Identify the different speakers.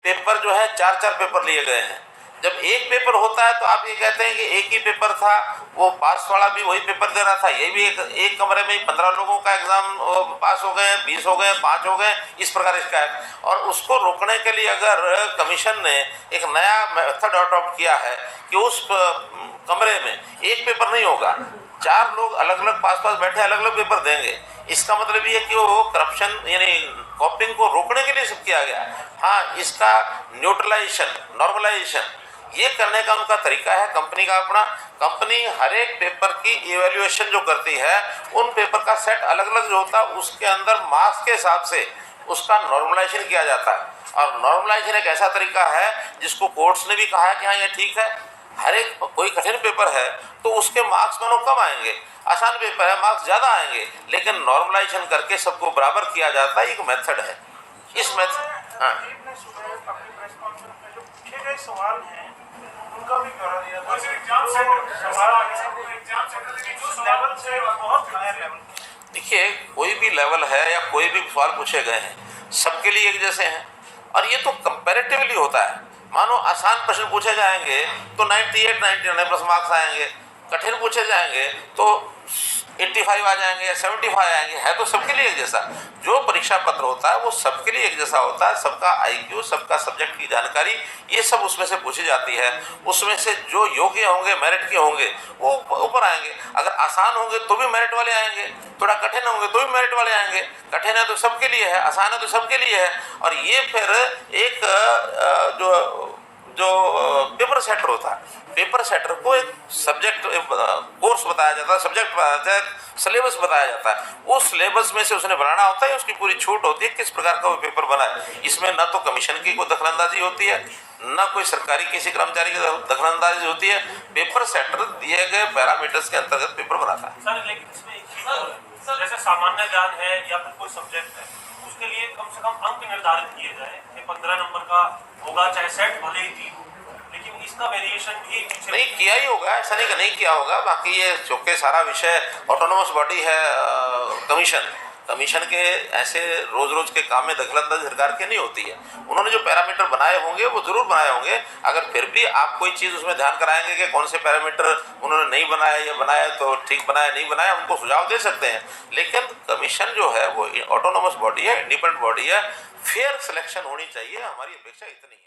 Speaker 1: Paper जो है 4-4 paper लिए गए हैं। जब एक पेपर होता है तो आप ये कहते हैं कि एक ही पेपर था, वो पास वाला भी वही पेपर दे रहा था, ये भी एक कमरे में 15 लोगों का एग्जाम पास हो गए, 20 हो गए, 5 हो गए, इस प्रकार इसका है। और उसको रोकने के लिए अगर कमीशन ने एक नया मेथड अडॉप्ट किया है कि उस कमरे में एक पेपर नहीं होगा, 4 लोग अलग अलग पास बैठे अलग अलग पेपर देंगे, इसका मतलब ये कि वो करप्शन यानी कॉपिंग को रोकने के लिए सब किया गया। हाँ, इसका न्यूट्रलाइजेशन, नॉर्मलाइजेशन ये करने का उनका तरीका है कंपनी का अपना। कंपनी हर एक पेपर की इवैल्यूएशन जो करती है, उन पेपर का सेट अलग अलग जो होता है उसके अंदर मार्क्स के हिसाब से उसका नॉर्मलाइजेशन किया जाता है। और नॉर्मलाइजेशन एक ऐसा तरीका है जिसको कोर्ट्स ने भी कहा है कि हाँ ये ठीक है। हर एक कोई कठिन पेपर है तो उसके मार्क्स मानो कम आएंगे, आसान पेपर है मार्क्स ज़्यादा आएंगे, लेकिन नॉर्मलाइजेशन करके सबको बराबर किया जाता है, एक मेथड है। इस मेथड हाँ
Speaker 2: सवाल है उनका भी करा दिया था।
Speaker 1: देखिए, कोई भी लेवल है या कोई भी सवाल पूछे गए हैं सबके लिए एक जैसे हैं, और ये तो कंपैरेटिवली होता है। मानो आसान प्रश्न पूछे जाएंगे तो 98-99 प्लस मार्क्स आएंगे, कठिन पूछे जाएंगे तो 85 आ जाएंगे या 75 आएंगे, है तो सबके लिए एक जैसा। जो परीक्षा पत्र होता है वो सबके लिए एक जैसा होता है, सबका IQ, सबका सब्जेक्ट की जानकारी, ये सब उसमें से पूछी जाती है। उसमें से जो योग्य होंगे, मेरिट के होंगे, वो ऊपर आएंगे। अगर आसान होंगे तो भी मेरिट वाले आएंगे, थोड़ा कठिन होंगे तो भी मेरिट वाले आएंगे। कठिन है तो सबके लिए है, आसान है तो सबके लिए है। और ये फिर एक जो पेपर सेटर होता है, पेपर सेटर को एक सब्जेक्ट कोर्स बताया जाता है, सब्जेक्ट बताया जाता है, सिलेबस बताया जाता है। उस सिलेबस में से उसने बनाना होता है, उसकी पूरी छूट होती है किस प्रकार का वो पेपर बना है। इसमें न तो कमीशन की कोई दखलंदाजी होती है, न कोई सरकारी किसी कर्मचारी की दखलंदाजी होती है। पेपर सेटर दिए गए पैरामीटर्स के अंतर्गत पेपर बनाता है।
Speaker 2: सर, लेकिन इसमें एक चीज, जैसे सामान्य ज्ञान है या फिर कोई सब्जेक्ट है, उसके लिए कम से कम अंक निर्धारित किए जाए कि 15 नंबर का होगा, चाहे सेट भले ही 3, लेकिन इसका वेरिएशन भी
Speaker 1: नहीं किया ही होगा, ऐसा नहीं कि नहीं किया होगा। बाकी ये चूंकि सारा विषय ऑटोनोमस बॉडी है, कमीशन के ऐसे रोज रोज के काम में दखलंदाजी सरकार की नहीं होती है। उन्होंने जो पैरामीटर बनाए होंगे वो जरूर बनाए होंगे। अगर फिर भी आप कोई चीज़ उसमें ध्यान कराएंगे कि कौन से पैरामीटर उन्होंने नहीं बनाया या बनाया तो ठीक बनाया नहीं बनाया, उनको सुझाव दे सकते हैं। लेकिन कमीशन जो है वो ऑटोनोमस बॉडी है, इंडिपेंडेंट बॉडी है, फेयर सिलेक्शन होनी चाहिए, हमारी अपेक्षा इतनी है।